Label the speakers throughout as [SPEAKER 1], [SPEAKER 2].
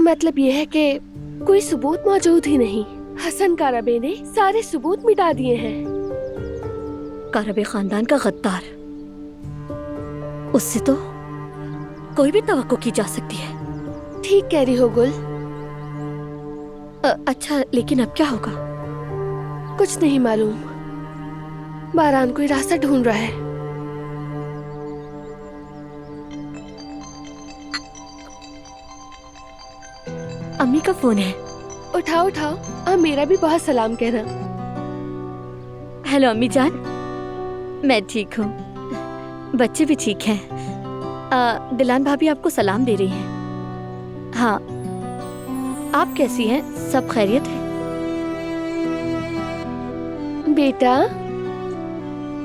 [SPEAKER 1] मतलब ये है कि कोई सबूत मौजूद ही नहीं। हसन कारबे ने सारे सबूत मिटा दिए हैं।
[SPEAKER 2] कारबे खानदान का गद्दार, उससे तो कोई भी तवक्को की जा सकती है।
[SPEAKER 1] ठीक कह रही हो गुल।
[SPEAKER 2] अच्छा, लेकिन अब क्या होगा?
[SPEAKER 1] कुछ नहीं मालूम। बारान कोई रास्ता ढूंढ रहा है।
[SPEAKER 2] अम्मी का फोन है।
[SPEAKER 1] उठाओ उठाओ, अब मेरा भी बहुत सलाम कहना।
[SPEAKER 2] हेलो अम्मी जान, मैं ठीक हूँ, बच्चे भी ठीक हैं। दिलान भाभी आपको सलाम दे रही हैं। हाँ, आप कैसी हैं? सब खैरियत है?
[SPEAKER 1] बेटा,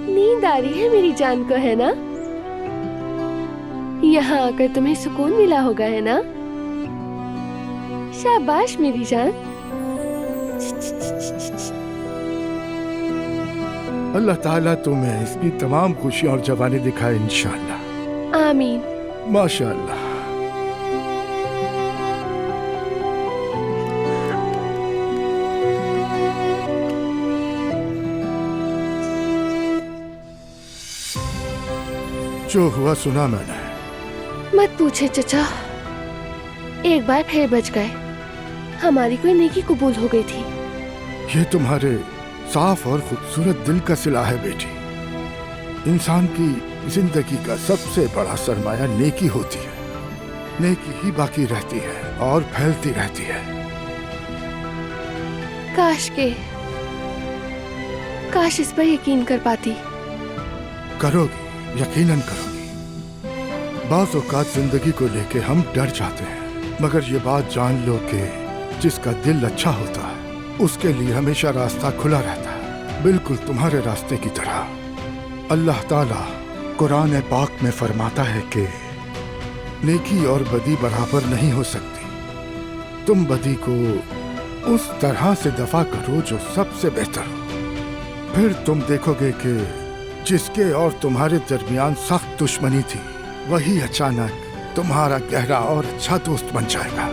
[SPEAKER 1] नींद आ रही है मेरी जान को, है ना? यहाँ आकर तुम्हें सुकून मिला होगा, है ना? शाबाश मेरी जान।
[SPEAKER 3] अल्लाह ताला तुम्हें इसकी तमाम खुशियां और जवानी दिखाए इंशाअल्लाह।
[SPEAKER 1] आमीन।
[SPEAKER 3] माशाअल्लाह। जो हुआ सुना मैंने।
[SPEAKER 1] मत पूछे चचा, एक बार फिर बच गए। हमारी कोई नेकी कबूल हो गई थी।
[SPEAKER 3] ये तुम्हारे साफ और खूबसूरत दिल का सिला है बेटी। इंसान की जिंदगी का सबसे बड़ा सरमाया नेकी होती है। नेकी ही बाकी रहती है और फैलती रहती है।
[SPEAKER 1] काश इस पर यकीन कर पाती।
[SPEAKER 3] करोगी, यकीनन करोगी। बाज़ औक़ात जिंदगी को लेके हम डर जाते हैं, मगर ये बात जान लो कि जिसका दिल अच्छा होता है उसके लिए हमेशा रास्ता खुला रहता है, बिल्कुल तुम्हारे रास्ते की तरह। अल्लाह ताला कुरान पाक में फरमाता है कि नेकी और बदी बराबर नहीं हो सकती। तुम बदी को उस तरह से दफा करो जो सबसे बेहतर हो। फिर तुम देखोगे कि जिसके और तुम्हारे दरमियान सख्त दुश्मनी थी, वही अचानक तुम्हारा गहरा और अच्छा दोस्त बन जाएगा।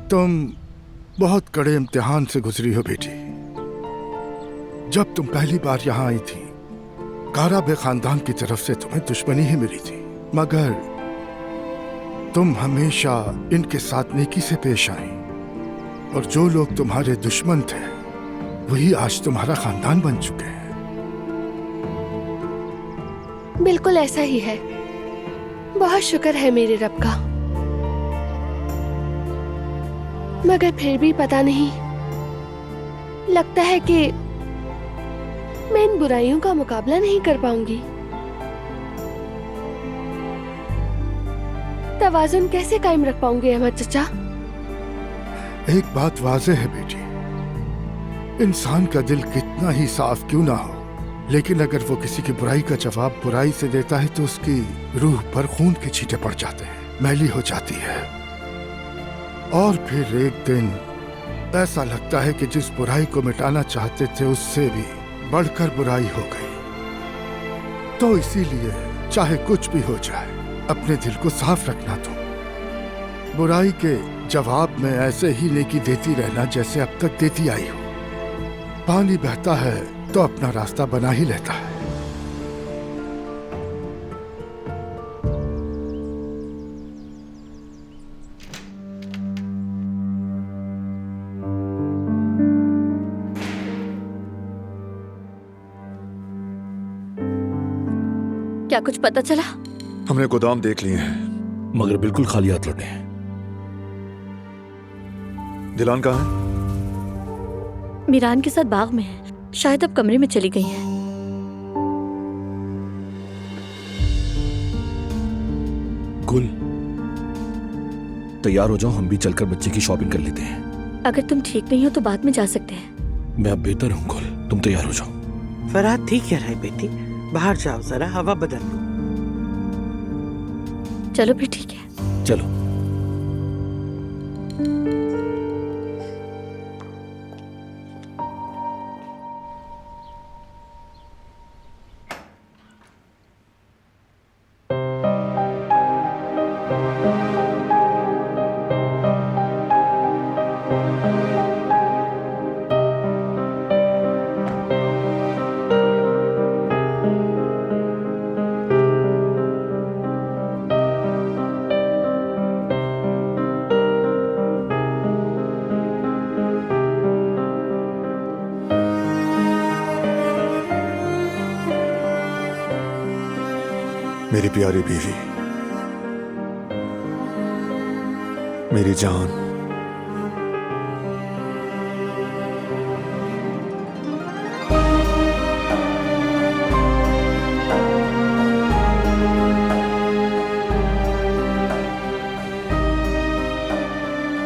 [SPEAKER 3] तुम बहुत कड़े इम्तिहान से गुजरी हो बेटी। जब तुम पहली बार यहाँ आई थी, कारबे खानदान की तरफ से तुम्हें दुश्मनी ही मिली थी, मगर तुम हमेशा इनके साथ नेकी से पेश आई, और जो लोग तुम्हारे दुश्मन थे वही आज तुम्हारा खानदान बन चुके हैं।
[SPEAKER 1] बिल्कुल ऐसा ही है। बहुत शुक्र है मेरे रब का। मगर फिर भी पता नहीं, लगता है कि मैं इन बुराइयों का मुकाबला नहीं कर पाऊंगी। तवाज़ुन कैसे कायम रख पाऊंगी अहमद चचा?
[SPEAKER 3] एक बात वाज़ेह है बेटी, इंसान का दिल कितना ही साफ क्यों ना हो, लेकिन अगर वो किसी की बुराई का जवाब बुराई से देता है तो उसकी रूह पर खून के छींटे पड़ जाते हैं, मैली हो जाती है। और फिर एक दिन ऐसा लगता है कि जिस बुराई को मिटाना चाहते थे उससे भी बढ़कर बुराई हो गई। तो इसीलिए चाहे कुछ भी हो जाए, अपने दिल को साफ रखना। तुम बुराई के जवाब में ऐसे ही नेकी देती रहना जैसे अब तक देती आई हो। पानी बहता है तो अपना रास्ता बना ही लेता है।
[SPEAKER 2] क्या कुछ पता चला?
[SPEAKER 4] हमने गोदाम देख लिए हैं,
[SPEAKER 5] मगर बिल्कुल खाली हाथ लौटे हैं।
[SPEAKER 4] दिलान कहाँ है?
[SPEAKER 2] मीरान के साथ बाग में है, शायद अब कमरे में चली गई है।
[SPEAKER 5] गुल, तैयार हो जाओ, हम भी चलकर बच्चे की शॉपिंग कर लेते हैं।
[SPEAKER 2] अगर तुम ठीक नहीं हो तो बाद में जा सकते हैं।
[SPEAKER 5] मैं अब बेहतर हूँ गुल, तुम तैयार हो जाओ।
[SPEAKER 6] फरहाद ठीक कह रहा है बेटी, बाहर जाओ, जरा हवा बदल लो।
[SPEAKER 2] चलो फिर ठीक है।
[SPEAKER 5] चलो।
[SPEAKER 4] मेरी प्यारी बीवी, मेरी जान,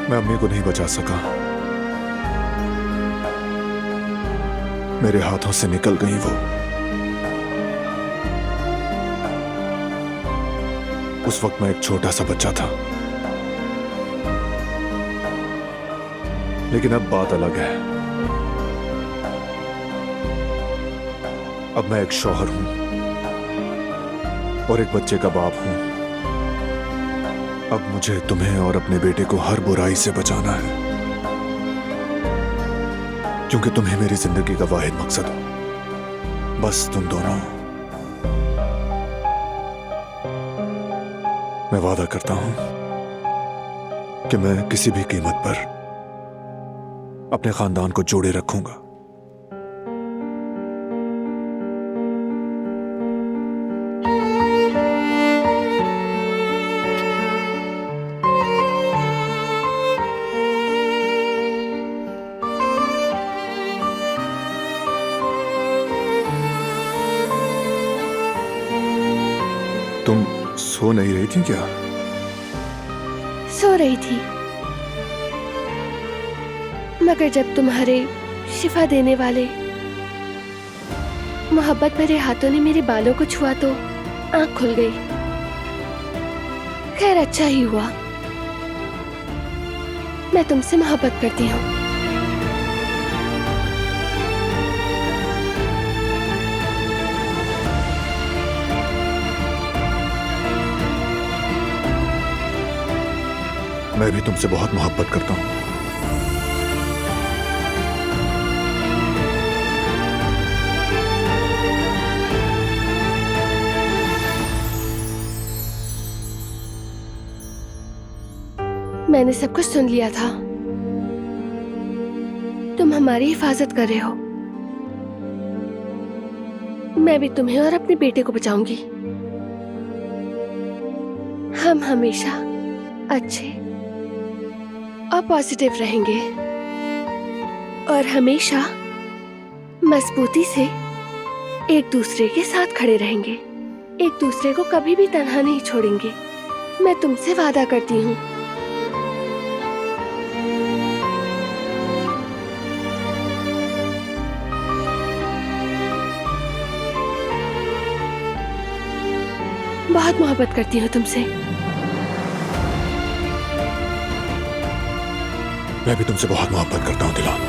[SPEAKER 4] मैं अम्मी को नहीं बचा सका। मेरे हाथों से निकल गई वो। उस वक्त मैं एक छोटा सा बच्चा था, लेकिन अब बात अलग है। अब मैं एक शौहर हूं और एक बच्चे का बाप हूं। अब मुझे तुम्हें और अपने बेटे को हर बुराई से बचाना है, क्योंकि तुम्हें मेरी जिंदगी का वाहिद मकसद हो, बस तुम दोनों। मैं वादा करता हूं कि मैं किसी भी कीमत पर अपने खानदान को जोड़े रखूंगा। तुम सो नहीं रही थी क्या?
[SPEAKER 1] सो रही थी, मगर जब तुम्हारे शिफा देने वाले मोहब्बत भरे हाथों ने मेरे बालों को छुआ तो आंख खुल गई। खैर, अच्छा ही हुआ। मैं तुमसे मोहब्बत करती हूँ।
[SPEAKER 4] मैं भी तुमसे बहुत मोहब्बत करता हूं।
[SPEAKER 1] मैंने सब कुछ सुन लिया था। तुम हमारी हिफाजत कर रहे हो। मैं भी तुम्हें और अपने बेटे को बचाऊंगी। हम हमेशा अच्छे और पॉजिटिव रहेंगे और हमेशा मजबूती से एक दूसरे के साथ खड़े रहेंगे। एक दूसरे को कभी भी तन्हा नहीं छोड़ेंगे। मैं तुमसे वादा करती हूँ। बहुत मोहब्बत करती हूँ तुमसे।
[SPEAKER 4] मैं भी तुमसे बहुत मोहब्बत करता हूं दिलान।